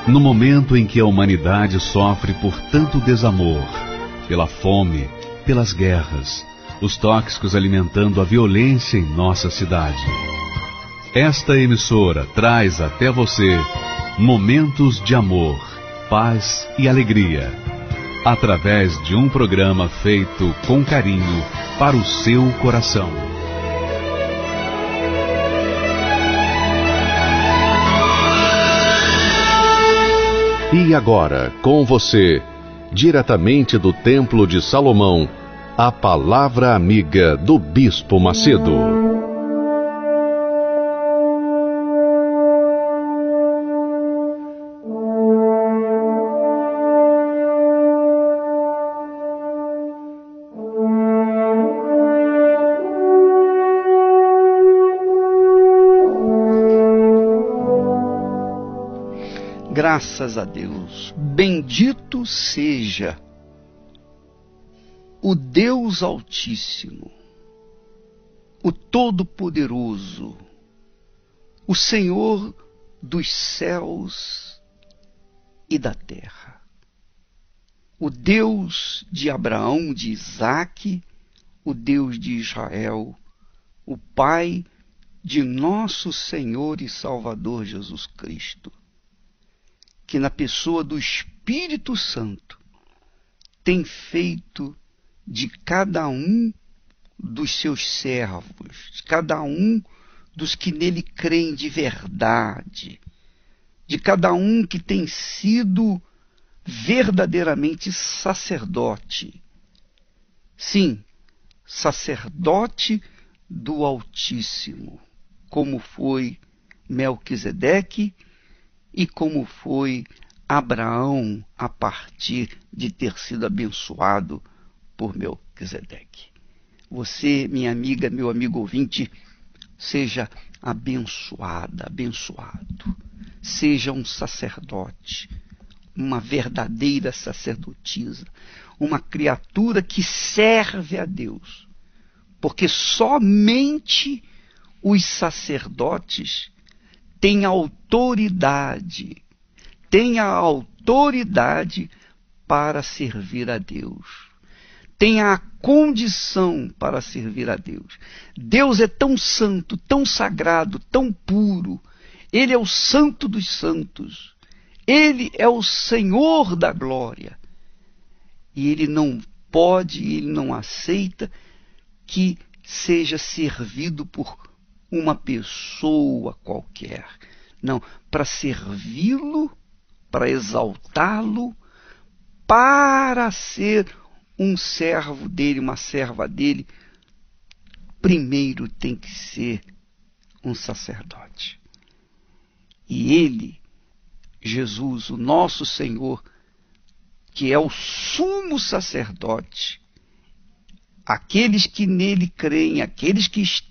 No momento em que a humanidade sofre por tanto desamor, pela fome, pelas guerras, os tóxicos alimentando a violência em nossa cidade. Esta emissora traz até você momentos de amor, paz e alegria, através de um programa feito com carinho para o seu coração. E agora, com você, diretamente do Templo de Salomão, a Palavra Amiga do Bispo Macedo. Graças a Deus, bendito seja o Deus Altíssimo, o Todo-Poderoso, o Senhor dos céus e da terra, o Deus de Abraão, de Isaque, o Deus de Israel, o Pai de nosso Senhor e Salvador Jesus Cristo, que na pessoa do Espírito Santo tem feito de cada um dos seus servos, de cada um dos que nele creem de verdade, de cada um que tem sido verdadeiramente sacerdote. Sim, sacerdote do Altíssimo, como foi Melquisedeque, e como foi Abraão a partir de ter sido abençoado por Melquisedeque. Você, minha amiga, meu amigo ouvinte, seja abençoada, abençoado. Seja um sacerdote, uma verdadeira sacerdotisa, uma criatura que serve a Deus. Porque somente os sacerdotes tem autoridade para servir a Deus, tem a condição para servir a Deus. Deus é tão santo, tão sagrado, tão puro, Ele é o santo dos santos, Ele é o Senhor da glória, e Ele não pode, Ele não aceita que seja servido por uma pessoa qualquer. Não, para servi-lo, para exaltá-lo, para ser um servo dele, uma serva dele, primeiro tem que ser um sacerdote. E ele, Jesus, o nosso Senhor, que é o sumo sacerdote, aqueles que nele creem, aqueles que estão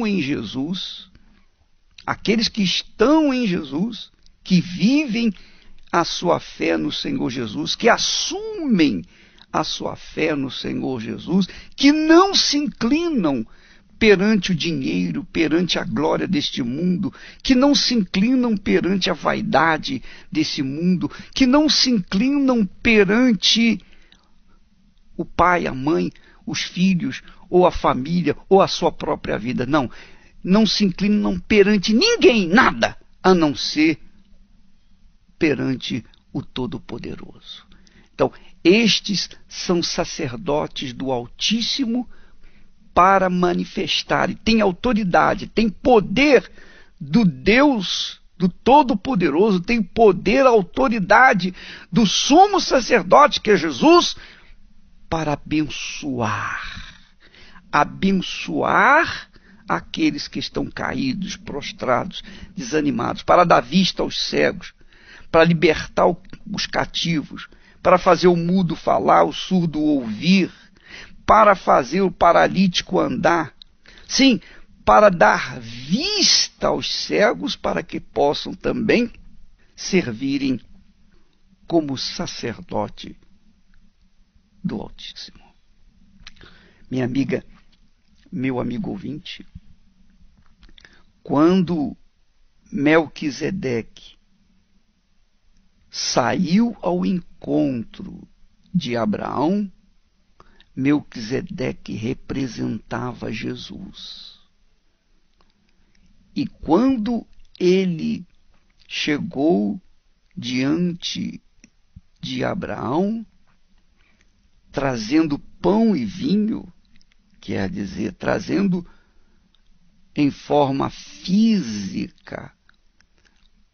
em Jesus, que vivem a sua fé no Senhor Jesus, que assumem a sua fé no Senhor Jesus, que não se inclinam perante o dinheiro, perante a glória deste mundo, que não se inclinam perante a vaidade desse mundo, que não se inclinam perante o pai, a mãe, os filhos, ou a família, ou a sua própria vida. Não se inclinam perante ninguém, nada, a não ser perante o Todo-Poderoso. Então, estes são sacerdotes do Altíssimo para manifestarem, têm autoridade, têm poder do Deus, do Todo-Poderoso, têm poder, autoridade do sumo sacerdote, que é Jesus, para abençoar aqueles que estão caídos, prostrados, desanimados, para dar vista aos cegos, para libertar os cativos, para fazer o mudo falar, o surdo ouvir, para fazer o paralítico andar. Sim, para dar vista aos cegos, para que possam também servirem como sacerdote do Altíssimo. Minha amiga, meu amigo ouvinte, quando Melquisedeque saiu ao encontro de Abraão, Melquisedeque representava Jesus. E quando ele chegou diante de Abraão, trazendo pão e vinho, quer dizer, trazendo em forma física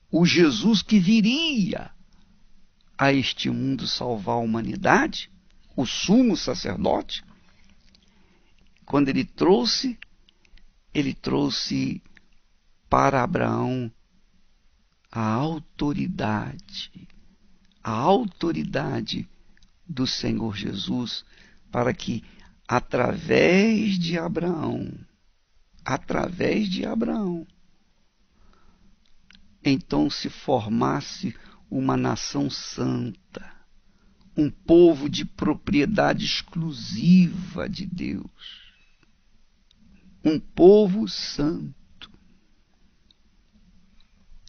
o Jesus que viria a este mundo salvar a humanidade, o sumo sacerdote, quando ele trouxe para Abraão a autoridade do Senhor Jesus, para que através de Abraão, então se formasse uma nação santa, um povo de propriedade exclusiva de Deus, um povo santo,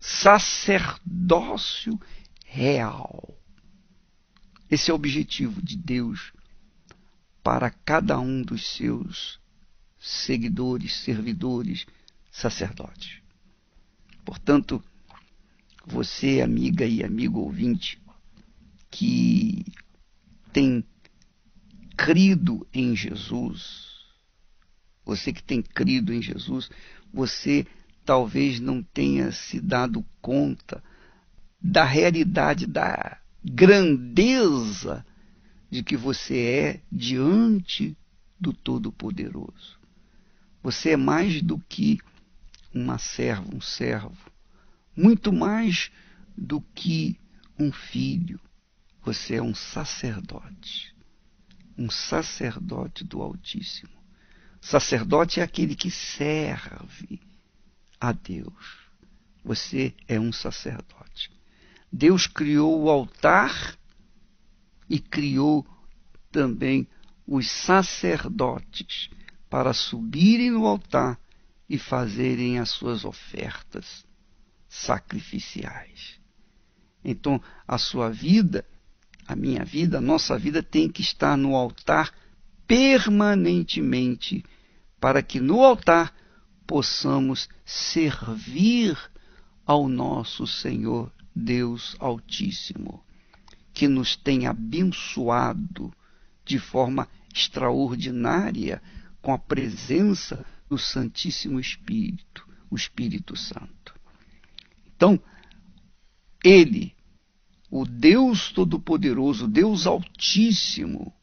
sacerdócio real. Esse é o objetivo de Deus para cada um dos seus seguidores, servidores, sacerdotes. Portanto, você, amiga e amigo ouvinte, que tem crido em Jesus, você que tem crido em Jesus, você talvez não tenha se dado conta da realidade, da grandeza de que você é diante do Todo-Poderoso. Você é mais do que uma serva, um servo, muito mais do que um filho. Você é um sacerdote do Altíssimo. Sacerdote é aquele que serve a Deus. Você é um sacerdote. Deus criou o altar e criou também os sacerdotes para subirem no altar e fazerem as suas ofertas sacrificiais. Então, a sua vida, a minha vida, a nossa vida tem que estar no altar permanentemente, para que no altar possamos servir ao nosso Senhor Deus Altíssimo, que nos tem abençoado de forma extraordinária com a presença do Santíssimo Espírito, o Espírito Santo. Então, Ele, o Deus Todo-Poderoso, Deus Altíssimo,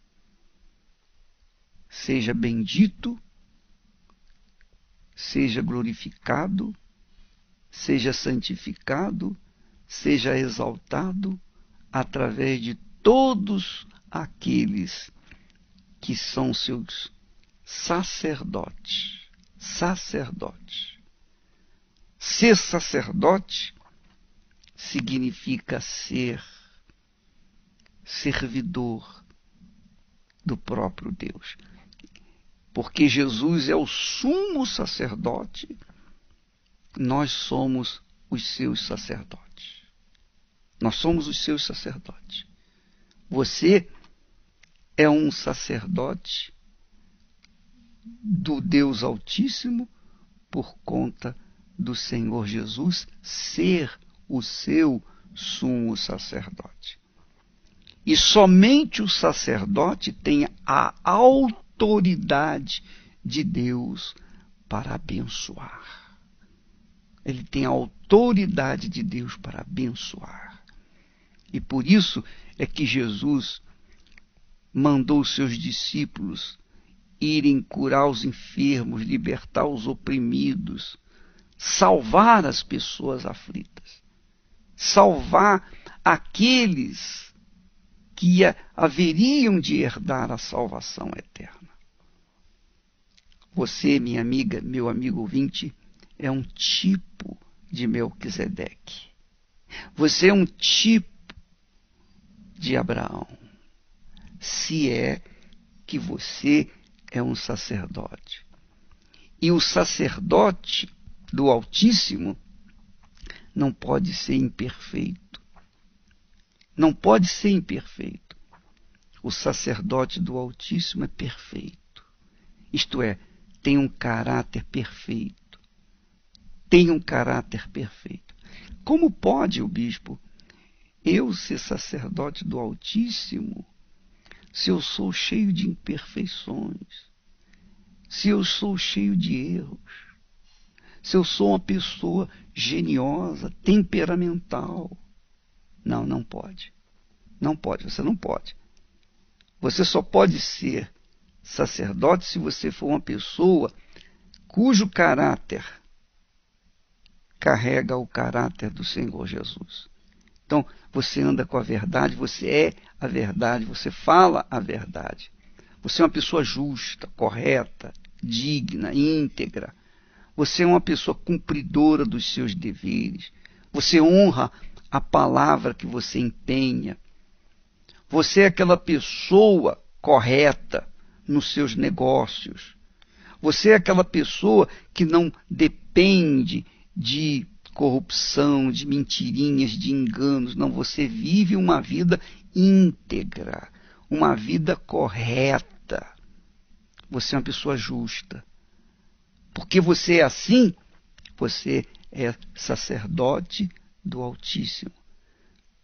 seja bendito, seja glorificado, seja santificado, seja exaltado através de todos aqueles que são seus sacerdotes. Ser sacerdote significa ser servidor do próprio Deus. Porque Jesus é o sumo sacerdote, nós somos os seus sacerdotes. Nós somos os seus sacerdotes. Você é um sacerdote do Deus Altíssimo por conta do Senhor Jesus ser o seu sumo sacerdote. E somente o sacerdote tem a autoridade de Deus para abençoar. Ele tem a autoridade de Deus para abençoar. E por isso é que Jesus mandou os seus discípulos irem curar os enfermos, libertar os oprimidos, salvar as pessoas aflitas, salvar aqueles que haveriam de herdar a salvação eterna. Você, minha amiga, meu amigo ouvinte, é um tipo de Melquisedeque. Você é um tipo de Abraão, se é que você é um sacerdote. E o sacerdote do Altíssimo não pode ser imperfeito. Não pode ser imperfeito. O sacerdote do Altíssimo é perfeito. Isto é, tem um caráter perfeito. Tem um caráter perfeito. Como pode o bispo, eu ser sacerdote do Altíssimo, se eu sou cheio de imperfeições, se eu sou cheio de erros, se eu sou uma pessoa geniosa, temperamental? Não, não pode. Não pode, você não pode. Você só pode ser sacerdote se você for uma pessoa cujo caráter carrega o caráter do Senhor Jesus. Então, você anda com a verdade, você é a verdade, você fala a verdade. Você é uma pessoa justa, correta, digna, íntegra. Você é uma pessoa cumpridora dos seus deveres. Você honra a palavra que você empenha. Você é aquela pessoa correta nos seus negócios. Você é aquela pessoa que não depende de corrupção, de mentirinhas, de enganos. Não, você vive uma vida íntegra, uma vida correta. Você é uma pessoa justa. Porque você é assim, você é sacerdote do Altíssimo.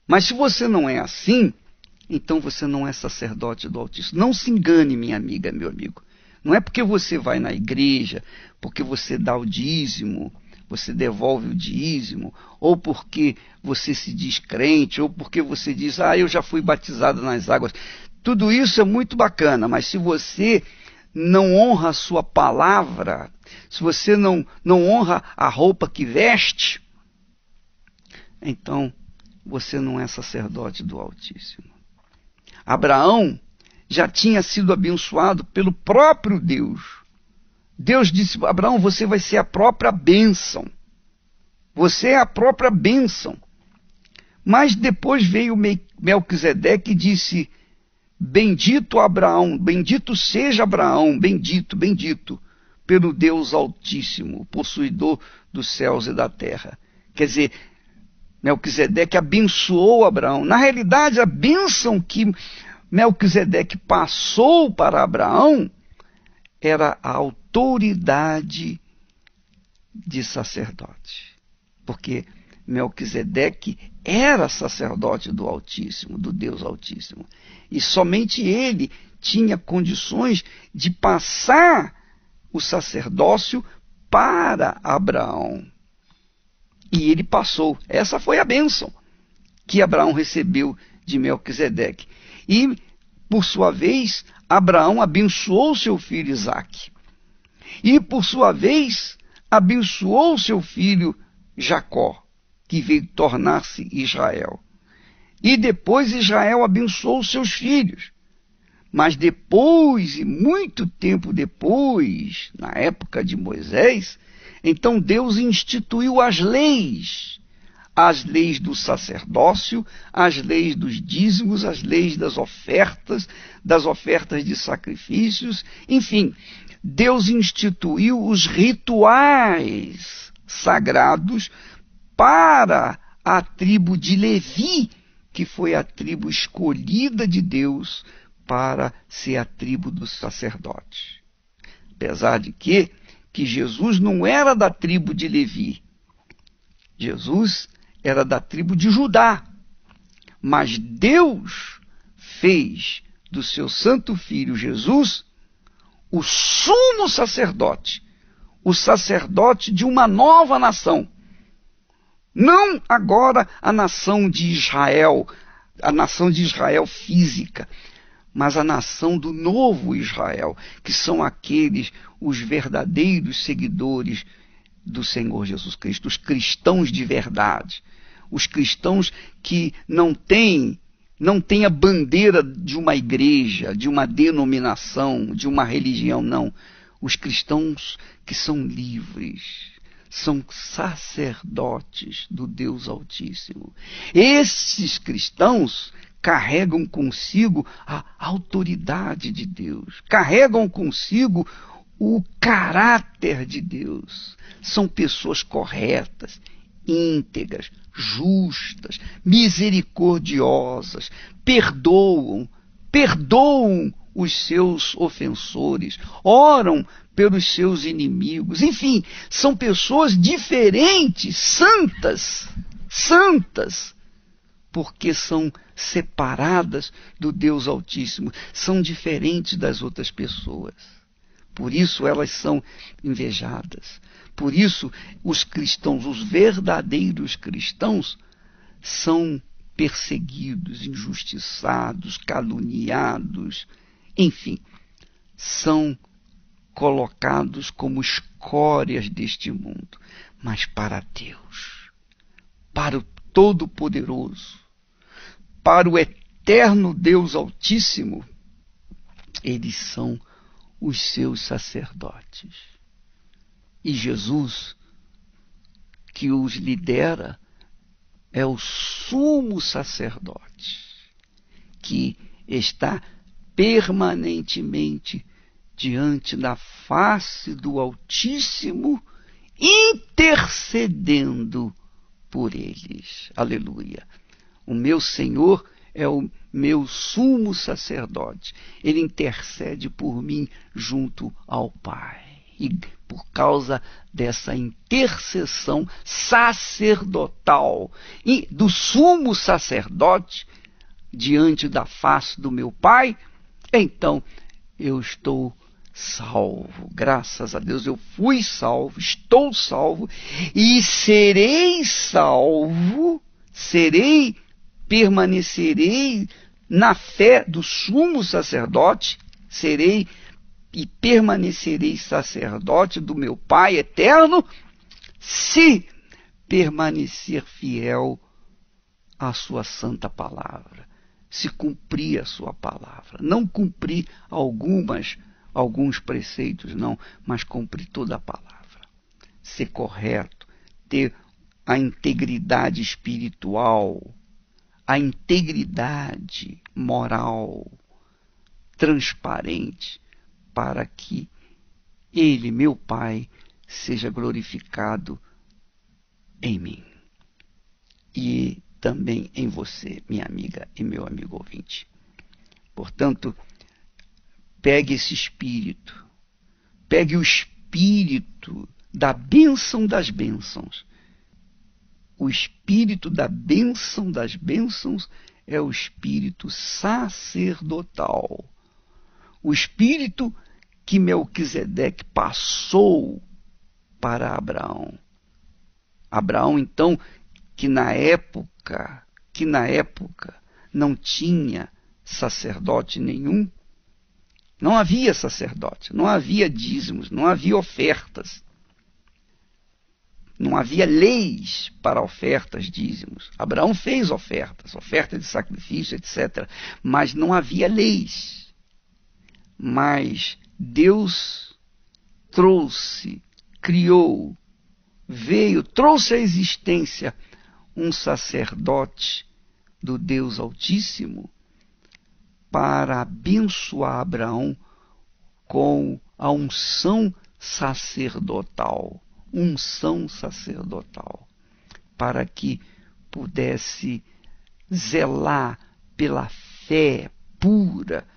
Mas se você não é assim, então você não é sacerdote do Altíssimo. Não se engane, minha amiga, meu amigo. Não é porque você vai na igreja, porque você dá o dízimo, você devolve o dízimo, ou porque você se diz crente, ou porque você diz, eu já fui batizado nas águas. Tudo isso é muito bacana, mas se você não honra a sua palavra, se você não honra a roupa que veste, então você não é sacerdote do Altíssimo. Abraão já tinha sido abençoado pelo próprio Deus. Deus disse para Abraão, você vai ser a própria bênção. Você é a própria bênção. Mas depois veio Melquisedeque e disse, bendito Abraão, bendito seja Abraão, bendito, bendito, pelo Deus Altíssimo, possuidor dos céus e da terra. Quer dizer, Melquisedeque abençoou Abraão. Na realidade, a bênção que Melquisedeque passou para Abraão era a autoridade de sacerdote. Porque Melquisedeque era sacerdote do Altíssimo, do Deus Altíssimo. E somente ele tinha condições de passar o sacerdócio para Abraão. E ele passou. Essa foi a bênção que Abraão recebeu de Melquisedeque. E, por sua vez, Abraão abençoou seu filho Isaque. E, por sua vez, abençoou seu filho Jacó, que veio tornar-se Israel. E depois Israel abençoou seus filhos. Mas depois, e muito tempo depois, na época de Moisés, então Deus instituiu as leis do sacerdócio, as leis dos dízimos, as leis das ofertas de sacrifícios, enfim, Deus instituiu os rituais sagrados para a tribo de Levi, que foi a tribo escolhida de Deus para ser a tribo dos sacerdotes. Apesar de que Jesus não era da tribo de Levi. Jesus era da tribo de Judá. Mas Deus fez do seu santo filho Jesus o sumo sacerdote, o sacerdote de uma nova nação. Não agora a nação de Israel física, mas a nação do novo Israel, que são aqueles, os verdadeiros seguidores do Senhor Jesus Cristo, os cristãos de verdade, os cristãos que não têm a bandeira de uma igreja, de uma denominação, de uma religião, não. Os cristãos que são livres, são sacerdotes do Deus Altíssimo. Esses cristãos carregam consigo a autoridade de Deus, carregam consigo o caráter de Deus. São pessoas corretas, íntegras, justas, misericordiosas, perdoam os seus ofensores, oram pelos seus inimigos. Enfim, são pessoas diferentes, santas, porque são separadas do Deus Altíssimo, são diferentes das outras pessoas. Por isso elas são invejadas. Por isso os cristãos, os verdadeiros cristãos, são perseguidos, injustiçados, caluniados, enfim, são colocados como escórias deste mundo. Mas para Deus, para o Todo-Poderoso, para o eterno Deus Altíssimo, eles são os seus sacerdotes. E Jesus, que os lidera, é o sumo sacerdote, que está permanentemente diante da face do Altíssimo, intercedendo por eles. Aleluia. O meu Senhor é o meu sumo sacerdote. Ele intercede por mim junto ao Pai. E por causa dessa intercessão sacerdotal e do sumo sacerdote diante da face do meu Pai, então eu estou salvo. Graças a Deus eu fui salvo, estou salvo e serei salvo, permanecerei na fé do sumo sacerdote, serei e permanecerei sacerdote do meu Pai eterno, se permanecer fiel à sua santa palavra, se cumprir a sua palavra. Não cumprir alguns preceitos, não, mas cumprir toda a palavra. Ser correto, ter a integridade espiritual, a integridade moral, transparente, para que Ele, meu Pai, seja glorificado em mim. E também em você, minha amiga e meu amigo ouvinte. Portanto, pegue esse espírito, pegue o espírito da bênção das bênçãos. O espírito da bênção das bênçãos é o espírito sacerdotal. O espírito que Melquisedeque passou para Abraão. Abraão, então, que na época não tinha sacerdote nenhum, não havia sacerdote, não havia dízimos, não havia ofertas, não havia leis para ofertas, dízimos. Abraão fez ofertas, oferta de sacrifício, etc., mas não havia leis. Mas Deus trouxe, criou, trouxe à existência um sacerdote do Deus Altíssimo para abençoar Abraão com a unção sacerdotal, para que pudesse zelar pela fé pura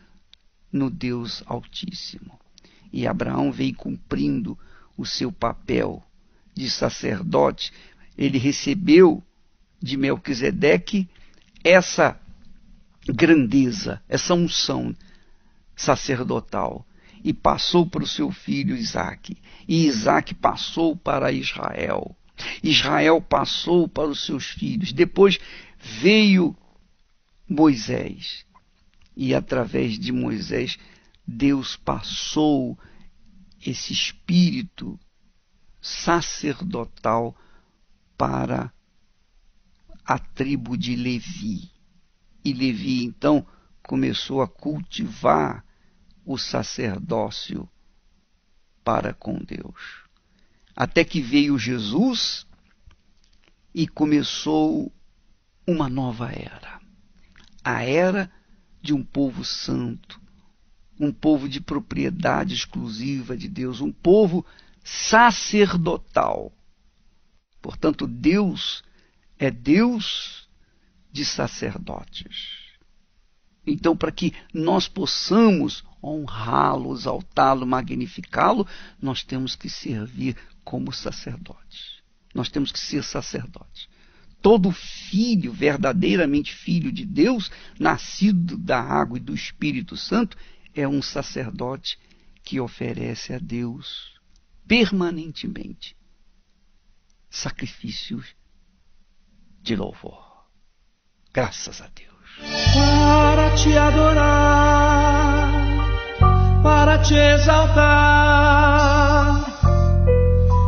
no Deus Altíssimo. E Abraão veio cumprindo o seu papel de sacerdote. Ele recebeu de Melquisedeque essa grandeza, essa unção sacerdotal, e passou para o seu filho Isaque. E Isaque passou para Israel. Israel passou para os seus filhos. Depois veio Moisés. E através de Moisés, Deus passou esse espírito sacerdotal para a tribo de Levi. E Levi, então, começou a cultivar o sacerdócio para com Deus. Até que veio Jesus e começou uma nova era. A era de um povo santo, um povo de propriedade exclusiva de Deus, um povo sacerdotal. Portanto, Deus é Deus de sacerdotes. Então, para que nós possamos honrá-lo, exaltá-lo, magnificá-lo, nós temos que servir como sacerdotes. Nós temos que ser sacerdotes. Todo filho, verdadeiramente filho de Deus, nascido da água e do Espírito Santo, é um sacerdote que oferece a Deus permanentemente sacrifícios de louvor. Graças a Deus. Para te adorar, para te exaltar,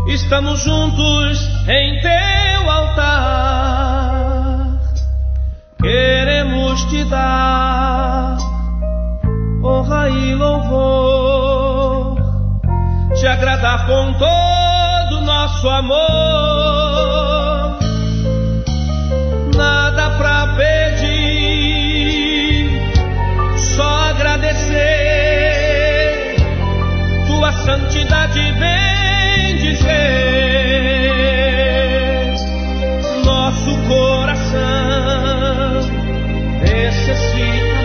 estamos juntos em teu altar. Queremos te dar honra e louvor, te agradar com todo o nosso amor. Nada pra pedir, só agradecer, tua santidade vem dizer. Nosso coração necessita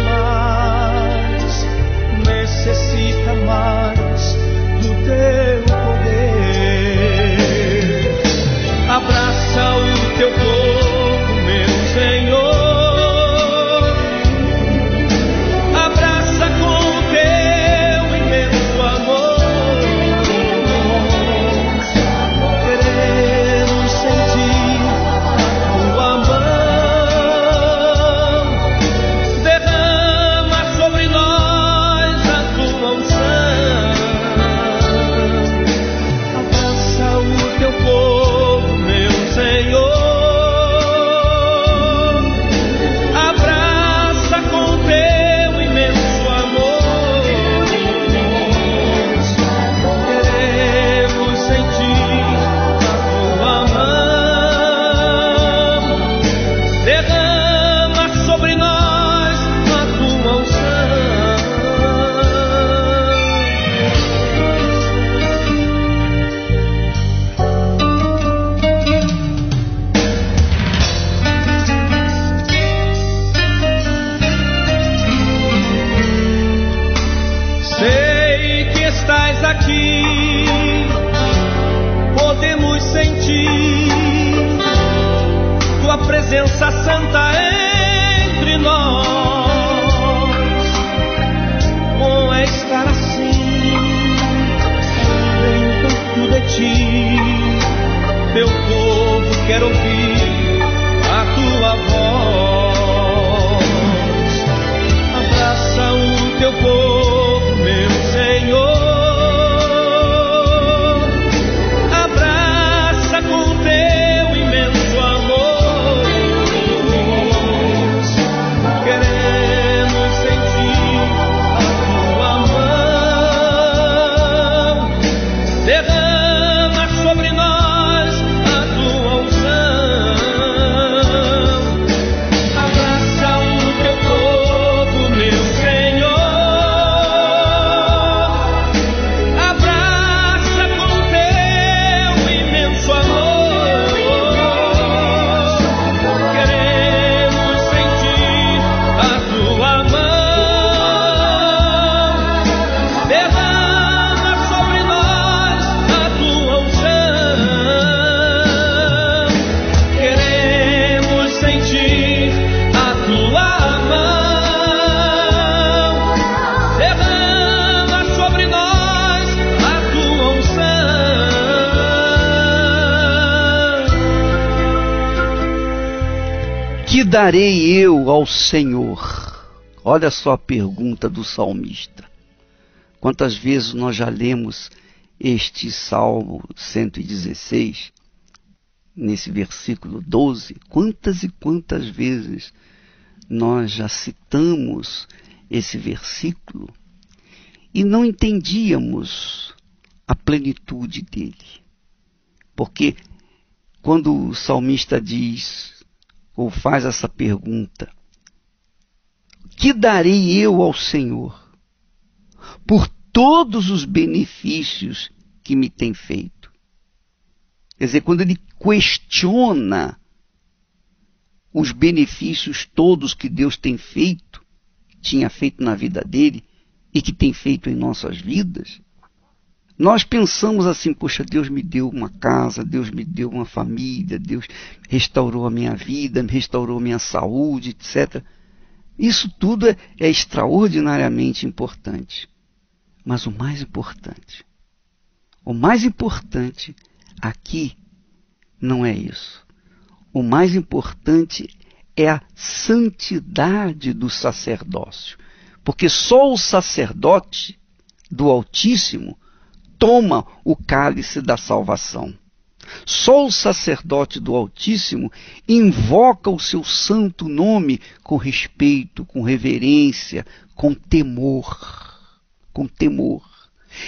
mais do teu poder. Abraça o teu povo, meu Senhor. Abraça com teu imenso amor. Queremos sentir a tua mão. Derrama sobre nós a tua unção. Abraça o teu povo, meu Senhor. Abraça com teu imenso amor. Queremos sentir a tua mão. Derrama sobre nós a tua unção. Sei que estás aqui, podemos sentir tua presença santa entre nós. Bom é estar assim, bem perto de ti. Teu povo quer ouvir a tua voz. Abraça o teu povo, meu Senhor. Abraça com teu imenso amor. Queremos sentir a tua mão. Derrama sobre nós a tua unção. Abraça o teu povo, meu Senhor. Abraça com teu imenso amor. Queremos sentir a tua mão. Derrama sobre nós a tua unção. Queremos sentir a tua mão. Derrama sobre nós a tua unção. Que darei eu ao Senhor? Olha só a pergunta do salmista. Quantas vezes nós já lemos este Salmo 116, nesse versículo 12? Quantas e quantas vezes nós já citamos esse versículo e não entendíamos a plenitude dele? Porque quando o salmista diz ou faz essa pergunta, que darei eu ao Senhor por todos os benefícios que me tem feito? Quer dizer, quando ele questiona os benefícios todos que Deus tinha feito na vida dele e que tem feito em nossas vidas, nós pensamos assim: poxa, Deus me deu uma casa, Deus me deu uma família, Deus restaurou a minha vida, restaurou a minha saúde, etc. Isso tudo é extraordinariamente importante. Mas o mais importante aqui não é isso. O mais importante é a santidade do sacerdócio. Porque só o sacerdote do Altíssimo toma o cálice da salvação. Só o sacerdote do Altíssimo invoca o seu santo nome com respeito, com reverência, com temor.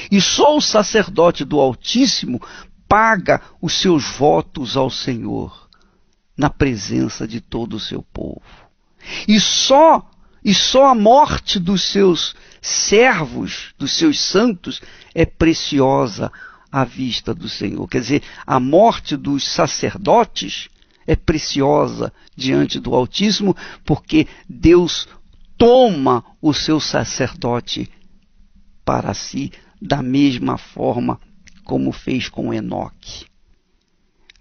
E só o sacerdote do Altíssimo paga os seus votos ao Senhor na presença de todo o seu povo. E só a morte dos seus servos, dos seus santos, é preciosa à vista do Senhor. Quer dizer, a morte dos sacerdotes é preciosa diante do Altíssimo, porque Deus toma o seu sacerdote para si da mesma forma como fez com Enoque.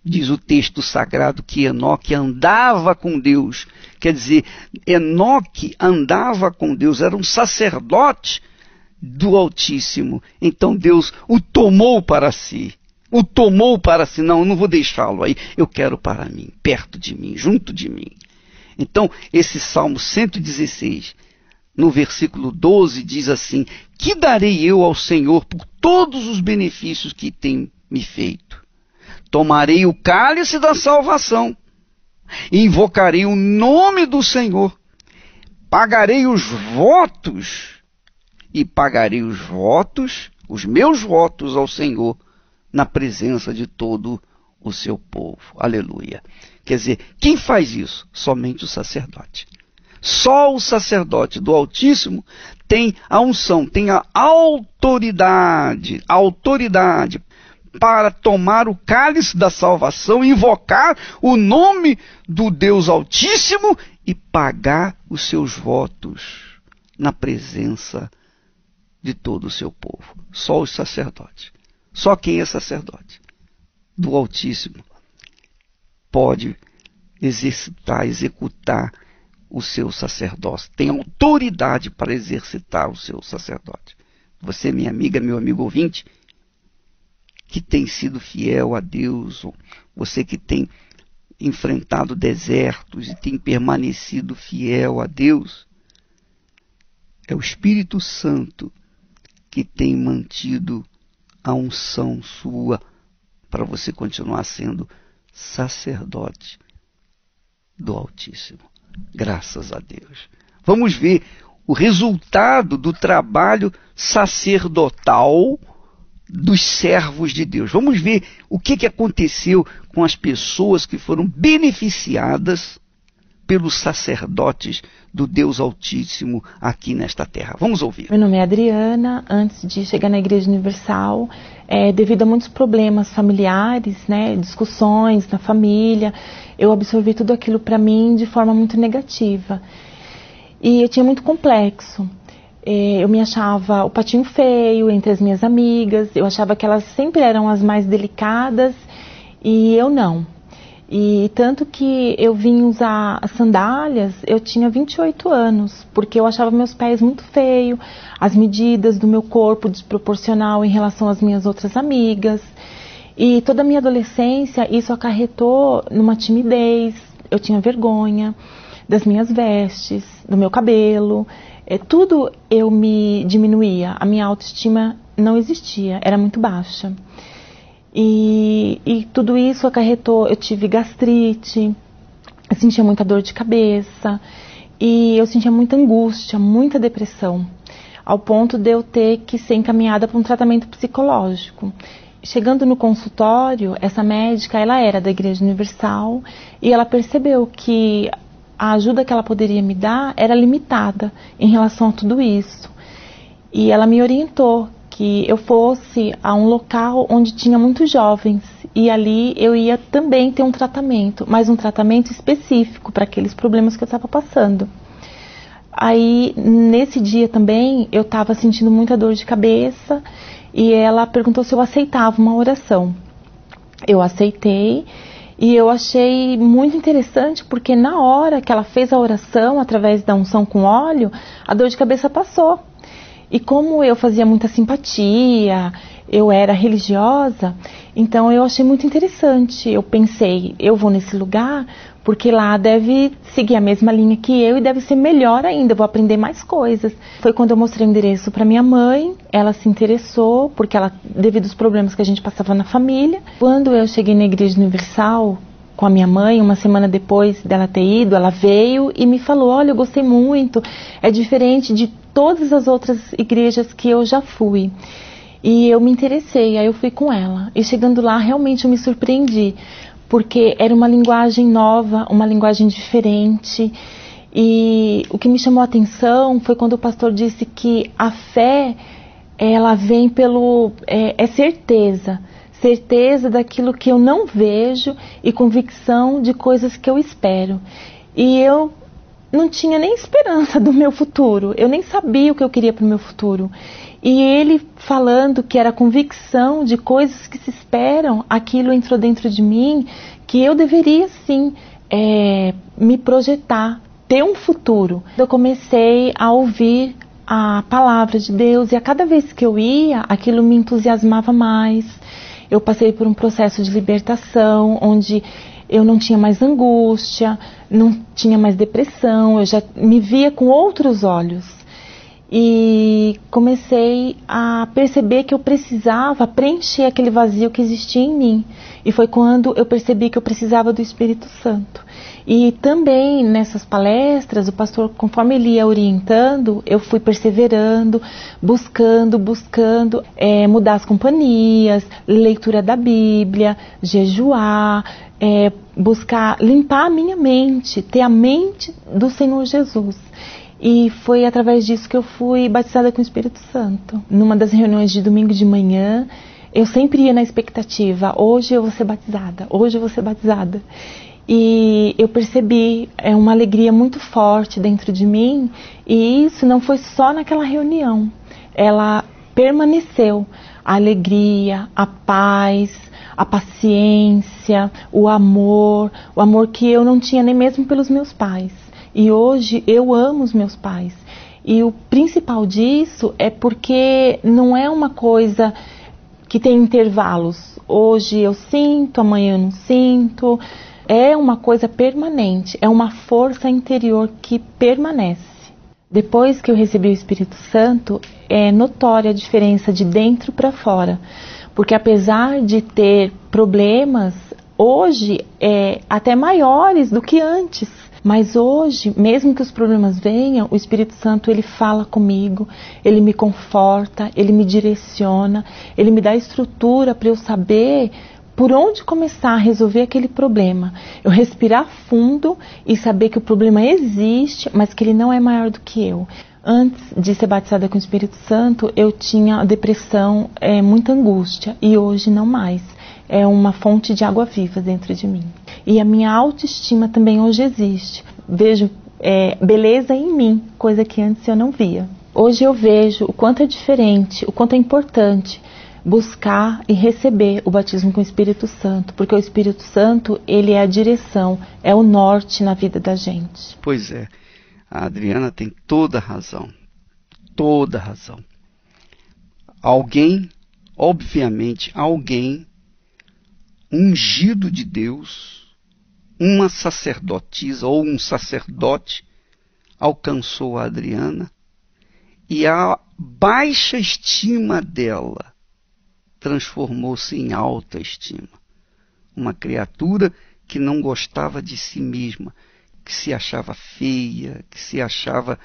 Diz o texto sagrado que Enoque andava com Deus. Quer dizer, Enoque andava com Deus, era um sacerdote do Altíssimo. Então Deus o tomou para si. Não, eu não vou deixá-lo aí. Eu quero para mim, perto de mim, junto de mim. Então, esse Salmo 116, no versículo 12, diz assim: que darei eu ao Senhor por todos os benefícios que tem me feito? Tomarei o cálice da salvação, invocarei o nome do Senhor, pagarei os votos, os meus votos ao Senhor, na presença de todo o seu povo. Aleluia. Quer dizer, quem faz isso? Somente o sacerdote. Só o sacerdote do Altíssimo tem a unção, tem a autoridade para tomar o cálice da salvação, invocar o nome do Deus Altíssimo e pagar os seus votos na presença de todo o seu povo. Só os sacerdotes. Só quem é sacerdote do Altíssimo pode executar o seu sacerdócio. Tem autoridade para exercitar o seu sacerdote. Você, minha amiga, meu amigo ouvinte, que tem sido fiel a Deus, ou você que tem enfrentado desertos e tem permanecido fiel a Deus, é o Espírito Santo que tem mantido a unção sua para você continuar sendo sacerdote do Altíssimo. Graças a Deus. Vamos ver o resultado do trabalho sacerdotal dos servos de Deus. Vamos ver o que aconteceu com as pessoas que foram beneficiadas pelos sacerdotes do Deus Altíssimo aqui nesta terra. Vamos ouvir. Meu nome é Adriana. Antes de chegar na Igreja Universal, devido a muitos problemas familiares, discussões na família, eu absorvi tudo aquilo para mim de forma muito negativa. E eu tinha muito complexo. Eu me achava o patinho feio entre as minhas amigas, eu achava que elas sempre eram as mais delicadas e eu não. E tanto que eu vim usar as sandálias, eu tinha 28 anos, porque eu achava meus pés muito feios, as medidas do meu corpo desproporcional em relação às minhas outras amigas. E toda a minha adolescência, isso acarretou numa timidez, eu tinha vergonha das minhas vestes, do meu cabelo. Tudo eu me diminuía, a minha autoestima não existia, era muito baixa. E tudo isso acarretou, eu tive gastrite, eu sentia muita dor de cabeça, e eu sentia muita angústia, muita depressão, ao ponto de eu ter que ser encaminhada para um tratamento psicológico. Chegando no consultório, essa médica, ela era da Igreja Universal, e ela percebeu que a ajuda que ela poderia me dar era limitada em relação a tudo isso. E ela me orientou que eu fosse a um local onde tinha muitos jovens e ali eu ia também ter um tratamento, mas um tratamento específico para aqueles problemas que eu estava passando. Aí, nesse dia também, eu estava sentindo muita dor de cabeça e ela perguntou se eu aceitava uma oração. Eu aceitei e eu achei muito interessante porque na hora que ela fez a oração, através da unção com óleo, a dor de cabeça passou. E como eu fazia muita simpatia, eu era religiosa, então eu achei muito interessante. Eu pensei, eu vou nesse lugar porque lá deve seguir a mesma linha que eu e deve ser melhor ainda, eu vou aprender mais coisas. Foi quando eu mostrei o endereço para minha mãe, ela se interessou, porque ela, devido aos problemas que a gente passava na família. Quando eu cheguei na Igreja Universal com a minha mãe, uma semana depois dela ter ido, ela veio e me falou, olha, eu gostei muito, é diferente de todas as outras igrejas que eu já fui. E eu me interessei, aí eu fui com ela. E chegando lá, realmente eu me surpreendi, porque era uma linguagem nova, uma linguagem diferente. E o que me chamou a atenção foi quando o pastor disse que a fé, ela vem pelo... é certeza. Certeza daquilo que eu não vejo e convicção de coisas que eu espero. E eu não tinha nem esperança do meu futuro. Eu nem sabia o que eu queria para o meu futuro. E ele falando que era convicção de coisas que se esperam, aquilo entrou dentro de mim, que eu deveria sim me projetar, ter um futuro. Eu comecei a ouvir a palavra de Deus e a cada vez que eu ia, aquilo me entusiasmava mais. Eu passei por um processo de libertação, onde eu não tinha mais angústia, não tinha mais depressão, eu já me via com outros olhos. E comecei a perceber que eu precisava preencher aquele vazio que existia em mim. E foi quando eu percebi que eu precisava do Espírito Santo. E também nessas palestras, o pastor, conforme ele ia orientando, eu fui perseverando, buscando, mudar as companhias, leitura da Bíblia, jejuar, buscar limpar a minha mente, ter a mente do Senhor Jesus. E foi através disso que eu fui batizada com o Espírito Santo. Numa das reuniões de domingo de manhã, eu sempre ia na expectativa, hoje eu vou ser batizada, hoje eu vou ser batizada. E eu percebi uma alegria muito forte dentro de mim, e isso não foi só naquela reunião, ela permaneceu. A alegria, a paz, a paciência, o amor que eu não tinha nem mesmo pelos meus pais. E hoje eu amo os meus pais. E o principal disso é porque não é uma coisa que tem intervalos. Hoje eu sinto, amanhã eu não sinto. É uma coisa permanente, é uma força interior que permanece. Depois que eu recebi o Espírito Santo, é notória a diferença de dentro para fora. Porque apesar de ter problemas, hoje até maiores do que antes. Mas hoje, mesmo que os problemas venham, o Espírito Santo, ele fala comigo, ele me conforta, ele me direciona, ele me dá estrutura para eu saber por onde começar a resolver aquele problema. Eu respirar fundo e saber que o problema existe, mas que ele não é maior do que eu. Antes de ser batizada com o Espírito Santo, eu tinha depressão, muita angústia, e hoje não mais. É uma fonte de água viva dentro de mim. E a minha autoestima também hoje existe. Vejo beleza em mim, coisa que antes eu não via. Hoje eu vejo o quanto é diferente, o quanto é importante buscar e receber o batismo com o Espírito Santo, porque o Espírito Santo, ele é a direção, é o norte na vida da gente. Pois é, a Adriana tem toda a razão, toda a razão. Alguém, obviamente, ungido de Deus, uma sacerdotisa ou um sacerdote alcançou a Adriana e a baixa estima dela transformou-se em alta estima. Uma criatura que não gostava de si mesma, que se achava feia, que se achava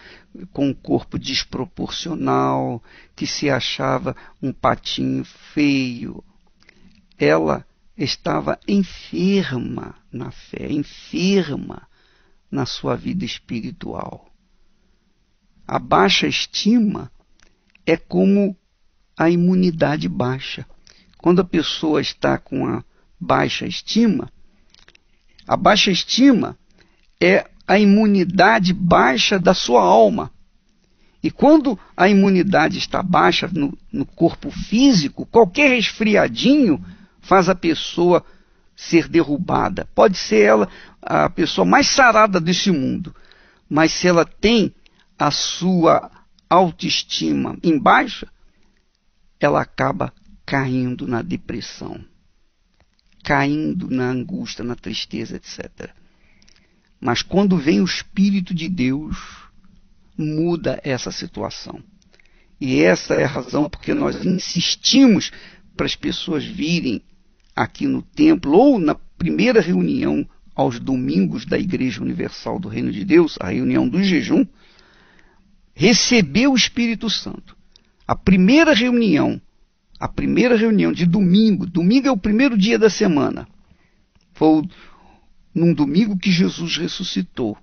com um corpo desproporcional, que se achava um patinho feio. Ela estava enferma na fé, enferma na sua vida espiritual. A baixa estima é como a imunidade baixa. Quando a pessoa está com a baixa estima, a baixa estima é a imunidade baixa da sua alma. E quando a imunidade está baixa no corpo físico, qualquer resfriadinho faz a pessoa ser derrubada. Pode ser ela a pessoa mais sarada desse mundo, mas se ela tem a sua autoestima em baixa, ela acaba caindo na depressão, caindo na angústia, na tristeza, etc. Mas quando vem o Espírito de Deus, muda essa situação. E essa é a razão porque nós insistimos para as pessoas virem aqui no templo ou na primeira reunião aos domingos da Igreja Universal do Reino de Deus, a reunião do jejum, receber o Espírito Santo. A primeira reunião de domingo é o primeiro dia da semana. Foi num domingo que Jesus ressuscitou.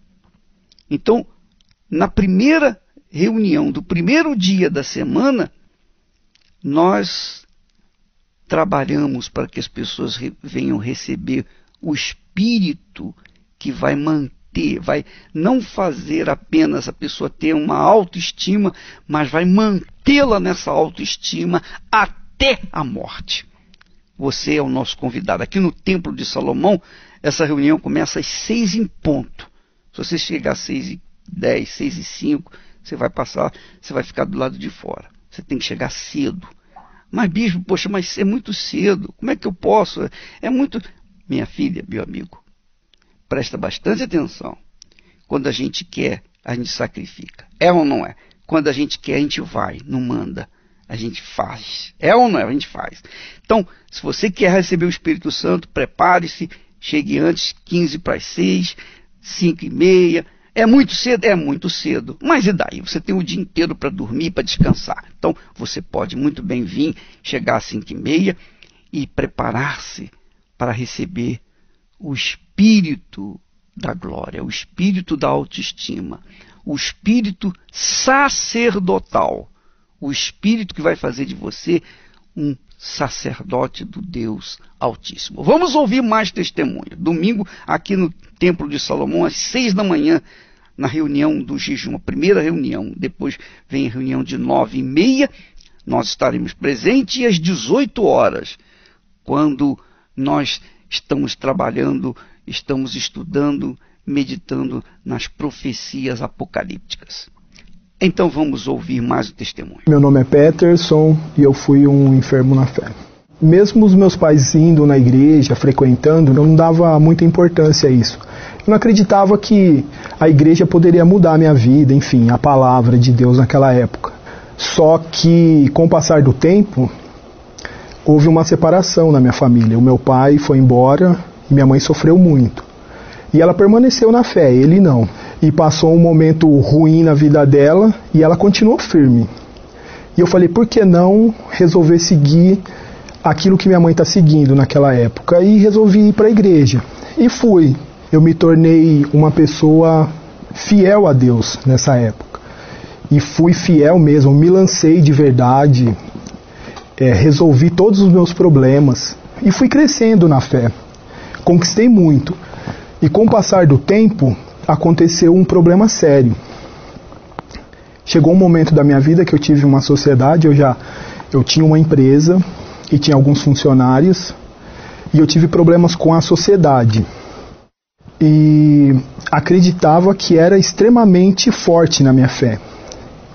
Então, na primeira reunião do primeiro dia da semana, nós trabalhamos para que as pessoas venham receber o Espírito que vai manter, vai não fazer apenas a pessoa ter uma autoestima, mas vai mantê-la nessa autoestima até a morte. Você é o nosso convidado. Aqui no Templo de Salomão, essa reunião começa às 6 em ponto. Se você chegar às 6h10, 6h05, você vai ficar do lado de fora. Você tem que chegar cedo. Mas bispo, poxa, mas é muito cedo. Como é que eu posso? É muito... Minha filha, meu amigo, presta bastante atenção. Quando a gente quer, a gente sacrifica. É ou não é? Quando a gente quer, a gente vai, não manda. A gente faz. É ou não é? A gente faz. Então, se você quer receber o Espírito Santo, prepare-se, chegue antes, 5:45, 5:30. É muito cedo? É muito cedo. Mas e daí? Você tem o dia inteiro para dormir, para descansar. Então, você pode muito bem vir, chegar às 5:30 e preparar-se para receber o Espírito da glória, o Espírito da autoestima, o Espírito sacerdotal, o Espírito que vai fazer de você um sacerdote do Deus Altíssimo. Vamos ouvir mais testemunho. Domingo, aqui no Templo de Salomão, às 6 da manhã, na reunião do jejum, a primeira reunião. Depois vem a reunião de 9:30, nós estaremos presentes, e às 18 horas, quando nós estamos trabalhando, estamos estudando, meditando nas profecias apocalípticas. Então vamos ouvir mais o testemunho. Meu nome é Peterson e eu fui um enfermo na fé. Mesmo os meus pais indo na igreja, frequentando, eu não dava muita importância a isso. Eu não acreditava que a igreja poderia mudar a minha vida, enfim, a palavra de Deus naquela época. Só que, com o passar do tempo, houve uma separação na minha família. O meu pai foi embora e minha mãe sofreu muito. E ela permaneceu na fé, ele não. E passou um momento ruim na vida dela e ela continuou firme. E eu falei, por que não resolver seguir aquilo que minha mãe está seguindo naquela época? E resolvi ir para a igreja. E fui. Eu me tornei uma pessoa fiel a Deus nessa época. E fui fiel mesmo, me lancei de verdade. Resolvi todos os meus problemas e fui crescendo na fé. Conquistei muito. E com o passar do tempo, aconteceu um problema sério. Chegou um momento da minha vida que eu tive uma sociedade, eu tinha uma empresa e tinha alguns funcionários, e eu tive problemas com a sociedade. E acreditava que era extremamente forte na minha fé.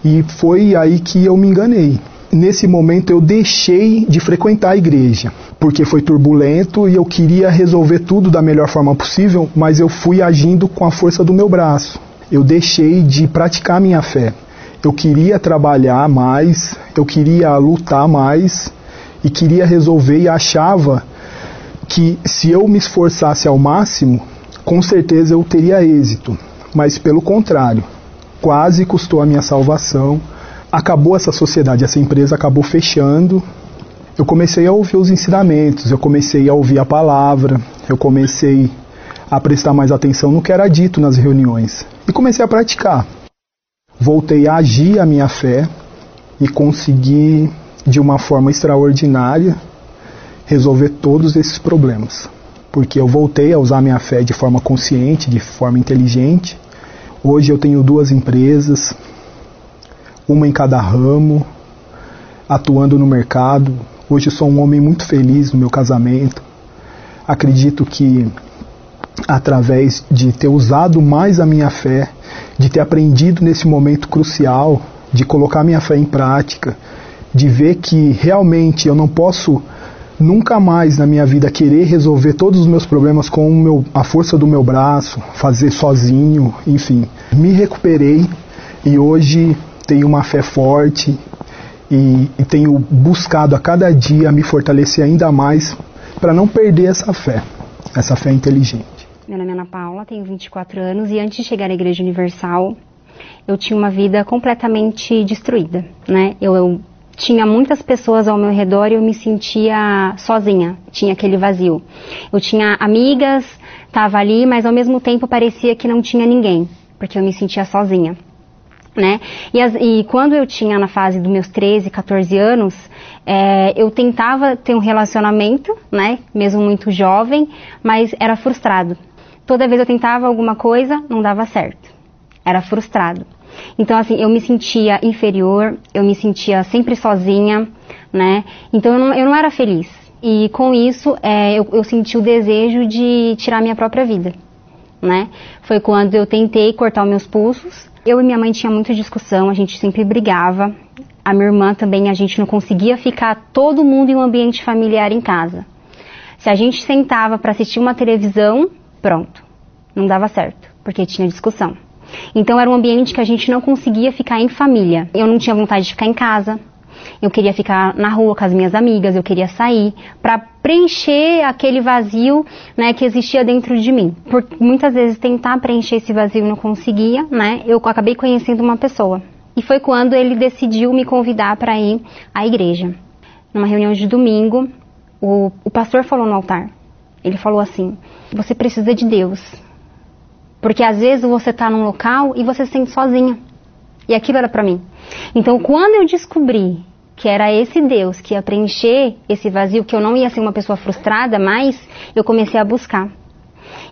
E foi aí que eu me enganei. Nesse momento eu deixei de frequentar a igreja, porque foi turbulento e eu queria resolver tudo da melhor forma possível, mas eu fui agindo com a força do meu braço. Eu deixei de praticar a minha fé. Eu queria trabalhar mais, eu queria lutar mais e queria resolver, e achava que se eu me esforçasse ao máximo, com certeza eu teria êxito. Mas pelo contrário, quase custou a minha salvação. Acabou essa sociedade, essa empresa acabou fechando. Eu comecei a ouvir os ensinamentos, eu comecei a ouvir a palavra, eu comecei a prestar mais atenção no que era dito nas reuniões e comecei a praticar. Voltei a agir a minha fé e consegui, de uma forma extraordinária, resolver todos esses problemas. Porque eu voltei a usar minha fé de forma consciente, de forma inteligente. Hoje eu tenho 2 empresas, uma em cada ramo, atuando no mercado. Hoje eu sou um homem muito feliz no meu casamento. Acredito que através de ter usado mais a minha fé, de ter aprendido nesse momento crucial, de colocar minha fé em prática, de ver que realmente eu não posso nunca mais na minha vida querer resolver todos os meus problemas com a força do meu braço, fazer sozinho, enfim. Me recuperei e hoje tenho uma fé forte e tenho buscado a cada dia me fortalecer ainda mais para não perder essa fé inteligente. Meu nome é Ana Paula, tenho 24 anos e antes de chegar à Igreja Universal, eu tinha uma vida completamente destruída, né? Eu tinha muitas pessoas ao meu redor e eu me sentia sozinha, tinha aquele vazio. Eu tinha amigas, estava ali, mas ao mesmo tempo parecia que não tinha ninguém, porque eu me sentia sozinha, né? E quando eu tinha na fase dos meus 13, 14 anos, eu tentava ter um relacionamento, né? Mesmo muito jovem, mas era frustrado. Toda vez eu tentava alguma coisa, não dava certo. Era frustrado. Então, assim, eu me sentia inferior, eu me sentia sempre sozinha, né? Então, eu não era feliz. E com isso, eu senti o desejo de tirar minha própria vida, né? Foi quando eu tentei cortar os meus pulsos. Eu e minha mãe tinha muita discussão, a gente sempre brigava. A minha irmã também, a gente não conseguia ficar todo mundo em um ambiente familiar em casa. Se a gente sentava para assistir uma televisão, pronto, não dava certo, porque tinha discussão. Então era um ambiente que a gente não conseguia ficar em família. Eu não tinha vontade de ficar em casa, eu queria ficar na rua com as minhas amigas, eu queria sair para preencher aquele vazio, né, que existia dentro de mim. Por muitas vezes tentar preencher esse vazio e não conseguia, né, eu acabei conhecendo uma pessoa. E foi quando ele decidiu me convidar para ir à igreja. Numa reunião de domingo, o pastor falou no altar, ele falou assim: você precisa de Deus. Porque às vezes você está num local e você se sente sozinha. E aquilo era para mim. Então quando eu descobri que era esse Deus que ia preencher esse vazio, que eu não ia ser uma pessoa frustrada, mas eu comecei a buscar.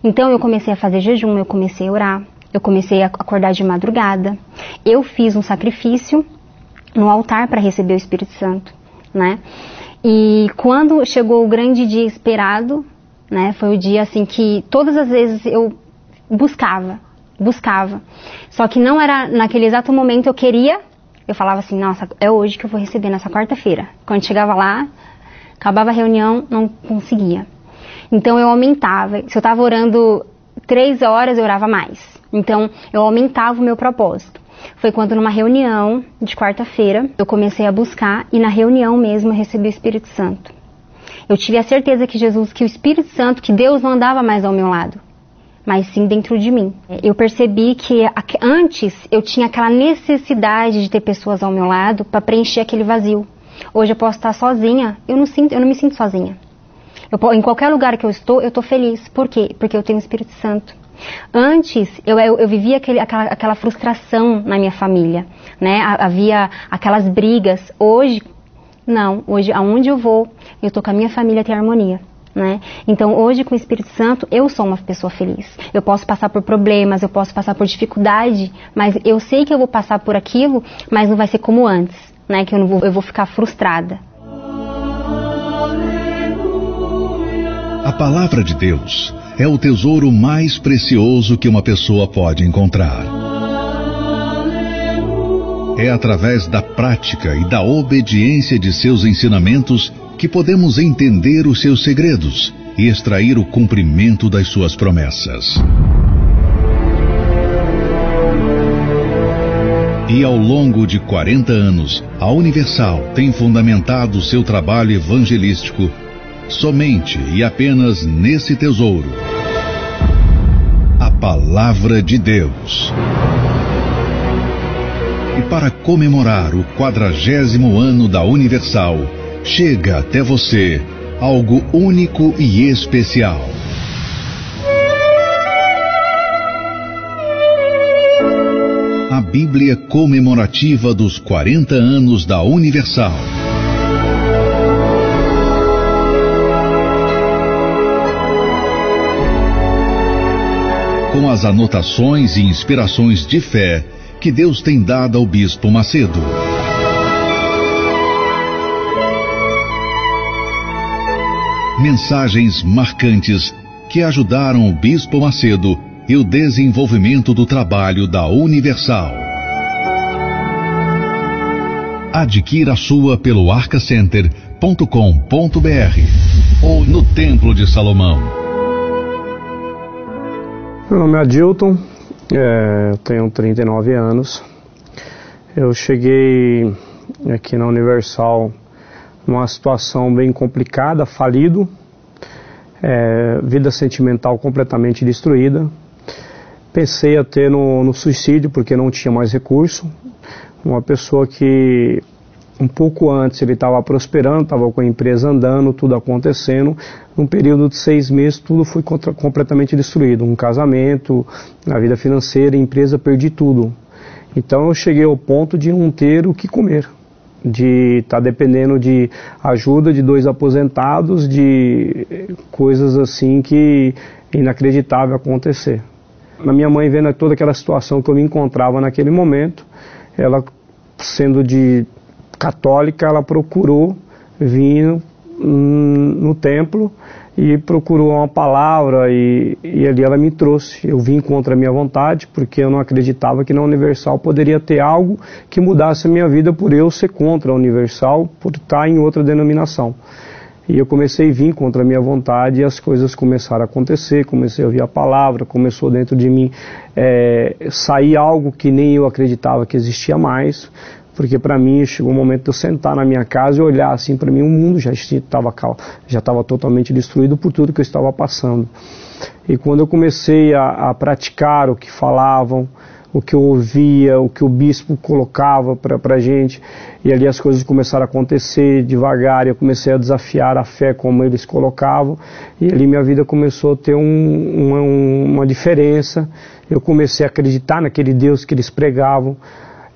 Então eu comecei a fazer jejum, eu comecei a orar, eu comecei a acordar de madrugada. Eu fiz um sacrifício no altar para receber o Espírito Santo, né? E quando chegou o grande dia esperado, né, foi o dia assim que todas as vezes eu buscava. Só que não era naquele exato momento eu queria, eu falava assim, nossa, é hoje que eu vou receber, nessa quarta-feira. Quando chegava lá, acabava a reunião, não conseguia. Então eu aumentava, se eu estava orando 3 horas, eu orava mais. Então eu aumentava o meu propósito. Foi quando numa reunião de quarta-feira, eu comecei a buscar e na reunião mesmo eu recebi o Espírito Santo. Eu tive a certeza que o Espírito Santo, que Deus não andava mais ao meu lado, mas sim dentro de mim. Eu percebi que antes eu tinha aquela necessidade de ter pessoas ao meu lado para preencher aquele vazio. Hoje eu posso estar sozinha, eu não me sinto sozinha. Em qualquer lugar que eu estou feliz. Por quê? Porque eu tenho o Espírito Santo. Antes eu vivia aquela frustração na minha família, né? Havia aquelas brigas. Hoje, não. Hoje, aonde eu vou, eu estou com a minha família, tem harmonia. Né? Então hoje com o Espírito Santo eu sou uma pessoa feliz. Eu posso passar por problemas, eu posso passar por dificuldade, mas eu sei que eu vou passar por aquilo, mas não vai ser como antes, né? Que eu vou ficar frustrada. A palavra de Deus é o tesouro mais precioso que uma pessoa pode encontrar. É através da prática e da obediência de seus ensinamentos que podemos entender os seus segredos e extrair o cumprimento das suas promessas. E ao longo de 40 anos, a Universal tem fundamentado seu trabalho evangelístico somente e apenas nesse tesouro: a Palavra de Deus. E para comemorar o 40º ano da Universal, chega até você algo único e especial. A Bíblia comemorativa dos 40 anos da Universal. com as anotações e inspirações de fé que Deus tem dado ao Bispo Macedo. Mensagens marcantes que ajudaram o Bispo Macedo e o desenvolvimento do trabalho da Universal. Adquira a sua pelo arcacenter.com.br ou no Templo de Salomão. Meu nome é Adilton, tenho 39 anos. Eu cheguei aqui na Universal numa situação bem complicada, falido, vida sentimental completamente destruída. Pensei até no suicídio porque não tinha mais recurso. Uma pessoa que um pouco antes ele estava prosperando, estava com a empresa andando, tudo acontecendo. Num período de 6 meses tudo foi completamente destruído. Um casamento, a vida financeira, a empresa, perdi tudo. Então eu cheguei ao ponto de não ter o que comer, de estar dependendo de ajuda de 2 aposentados, de coisas assim que é inacreditável acontecer. A minha mãe, vendo toda aquela situação que eu me encontrava naquele momento, ela, sendo de católica, ela procurou vir no templo e procurou uma palavra e ali ela me trouxe. Eu vim contra a minha vontade, porque eu não acreditava que na Universal poderia ter algo que mudasse a minha vida por eu ser contra a Universal, por estar em outra denominação. E eu comecei a vir contra a minha vontade e as coisas começaram a acontecer, comecei a ouvir a palavra, começou dentro de mim sair algo que nem eu acreditava que existia mais, porque para mim chegou o momento de eu sentar na minha casa e olhar assim para mim, o mundo já estava totalmente destruído por tudo que eu estava passando. E quando eu comecei a praticar o que falavam, o que eu ouvia, o que o bispo colocava para a gente, e ali as coisas começaram a acontecer devagar, e eu comecei a desafiar a fé como eles colocavam, e ali minha vida começou a ter uma diferença. Eu comecei a acreditar naquele Deus que eles pregavam.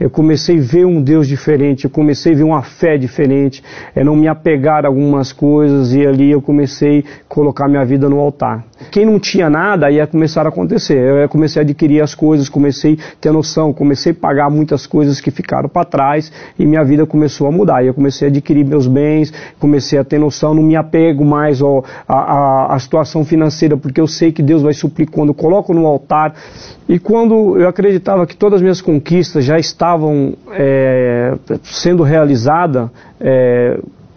Eu comecei a ver um Deus diferente, eu comecei a ver uma fé diferente, não me apegar a algumas coisas, e ali eu comecei a colocar minha vida no altar. Quem não tinha nada, ia começar a acontecer. Eu comecei a adquirir as coisas, comecei a ter noção, comecei a pagar muitas coisas que ficaram para trás, e minha vida começou a mudar. E eu comecei a adquirir meus bens, comecei a ter noção, não me apego mais à situação financeira, porque eu sei que Deus vai suprir quando eu coloco no altar. E quando eu acreditava que todas as minhas conquistas já estavam sendo realizadas,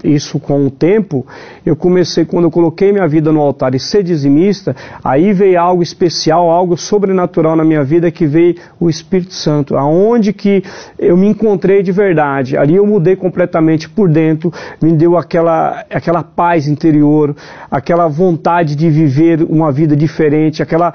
isso com o tempo, eu comecei, quando eu coloquei minha vida no altar e ser dizimista, aí veio algo especial, algo sobrenatural na minha vida, que veio o Espírito Santo, aonde que eu me encontrei de verdade. Ali eu mudei completamente por dentro, me deu aquela paz interior, aquela vontade de viver uma vida diferente, aquela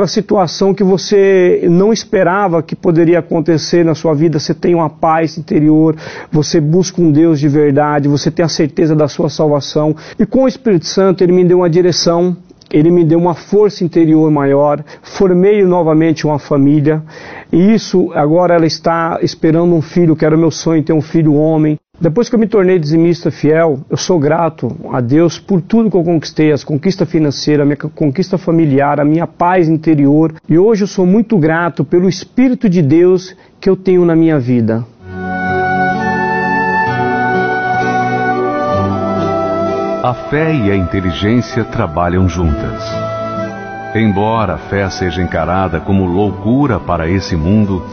situação que você não esperava que poderia acontecer na sua vida. Você tem uma paz interior, você busca um Deus de verdade, você tem a certeza da sua salvação. E com o Espírito Santo ele me deu uma direção, ele me deu uma força interior maior, formei novamente uma família, e isso agora ela está esperando um filho, que era o meu sonho, ter um filho homem. Depois que eu me tornei dizimista fiel, eu sou grato a Deus por tudo que eu conquistei, as conquistas financeiras, a minha conquista familiar, a minha paz interior, e hoje eu sou muito grato pelo Espírito de Deus que eu tenho na minha vida. A fé e a inteligência trabalham juntas. Embora a fé seja encarada como loucura para esse mundo,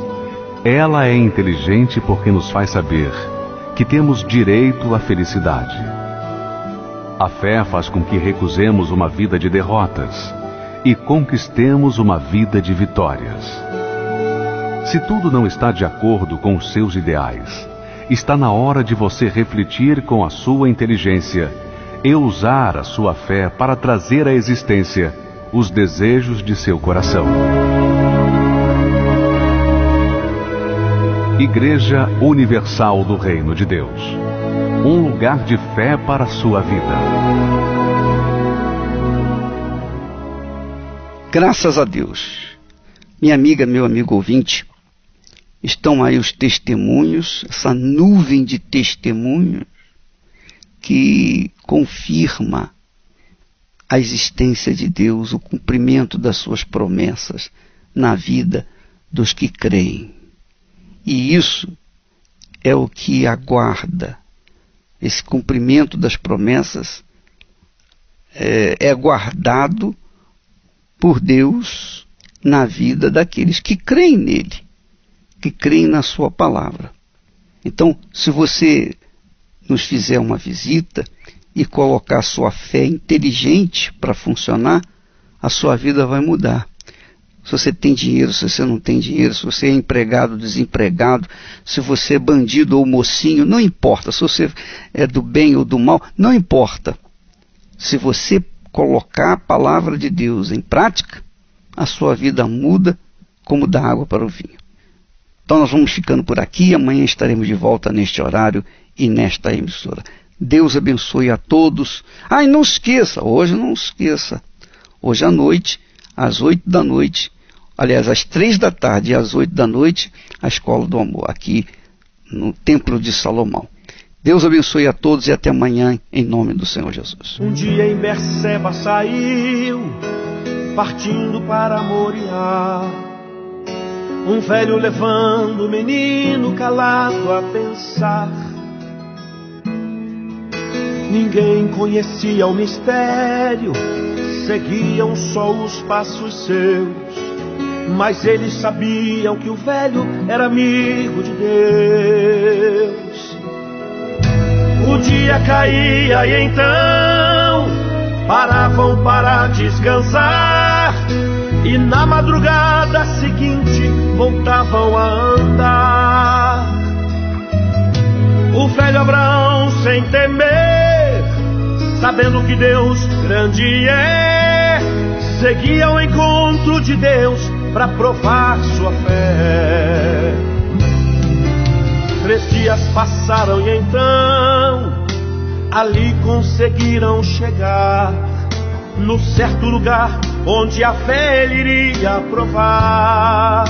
ela é inteligente porque nos faz saber que temos direito à felicidade. A fé faz com que recusemos uma vida de derrotas e conquistemos uma vida de vitórias. Se tudo não está de acordo com os seus ideais, está na hora de você refletir com a sua inteligência e usar a sua fé para trazer à existência os desejos de seu coração. Igreja Universal do Reino de Deus. Um lugar de fé para a sua vida. Graças a Deus. Minha amiga, meu amigo ouvinte, estão aí os testemunhos, essa nuvem de testemunhos que confirma a existência de Deus, o cumprimento das suas promessas na vida dos que creem. E isso é o que aguarda. Esse cumprimento das promessas é guardado por Deus na vida daqueles que creem nele, que creem na sua palavra. Então, se você nos fizer uma visita e colocar sua fé inteligente para funcionar, a sua vida vai mudar. Se você tem dinheiro, se você não tem dinheiro, se você é empregado ou desempregado, se você é bandido ou mocinho, não importa. Se você é do bem ou do mal, não importa. Se você colocar a palavra de Deus em prática, a sua vida muda como da água para o vinho. Então nós vamos ficando por aqui, amanhã estaremos de volta neste horário e nesta emissora. Deus abençoe a todos. E não esqueça, hoje à noite, às 8 da noite, aliás, às 3 da tarde e às 8 da noite, a Escola do Amor, aqui no Templo de Salomão. Deus abençoe a todos e até amanhã, em nome do Senhor Jesus. Um dia em Berseba saiu, partindo para Moriá, um velho levando o menino calado a pensar. Ninguém conhecia o mistério, seguiam só os passos seus, mas eles sabiam que o velho era amigo de Deus. O dia caía e então paravam para descansar, e na madrugada seguinte voltavam a andar. O velho Abraão, sem temer, sabendo que Deus grande é, seguia ao encontro de Deus para provar sua fé. 3 dias passaram e então ali conseguiram chegar no certo lugar onde a fé ele iria provar.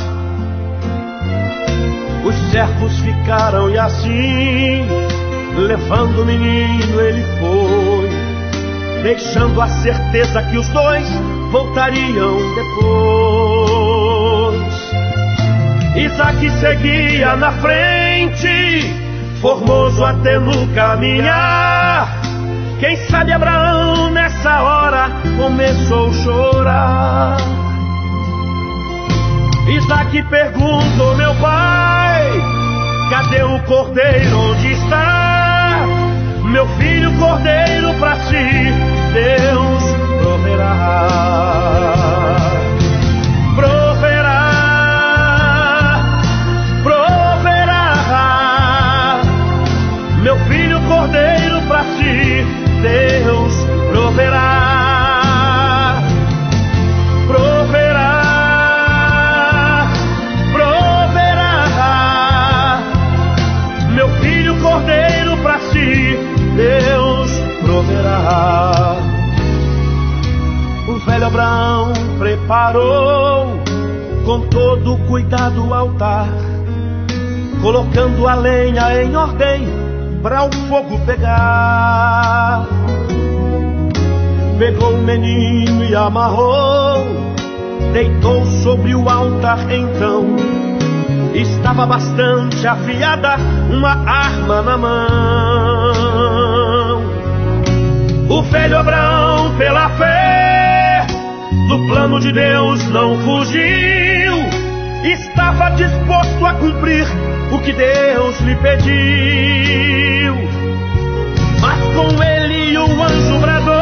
Os servos ficaram e assim, levando o menino ele foi, deixando a certeza que os dois voltariam depois. Isaque seguia na frente, formoso até no caminhar. Quem sabe Abraão nessa hora começou a chorar. Isaque perguntou: meu pai, cadê o cordeiro, onde está? Meu filho, cordeiro pra ti, Deus proverá. Proverá, meu filho, cordeiro pra ti, Deus proverá. Proverá, meu filho, cordeiro pra ti, Deus proverá. O velho Abraão preparou com todo cuidado o altar, colocando a lenha em ordem para o fogo pegar. Pegou o menino e amarrou, deitou sobre o altar então. Estava bastante afiada uma arma na mão. O velho Abraão, pela fé, do plano de Deus não fugiu, estava disposto a cumprir o que Deus lhe pediu. Mas com ele o anjo bradou: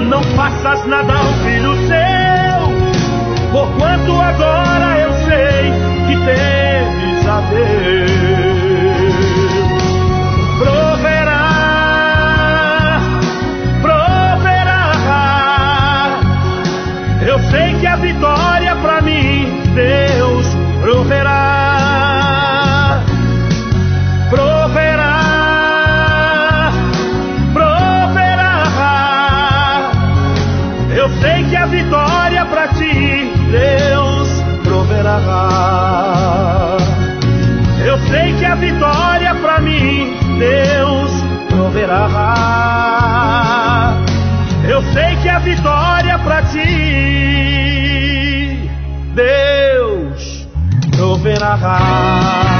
não faças nada ao filho seu, porquanto agora eu sei que temes a Deus. Proverá, eu sei que a vitória pra mim Deus proverá. Proverá, eu sei que a vitória pra ti Deus proverá. Eu sei que a vitória pra mim Deus proverá. Eu pra ti, Deus proverá.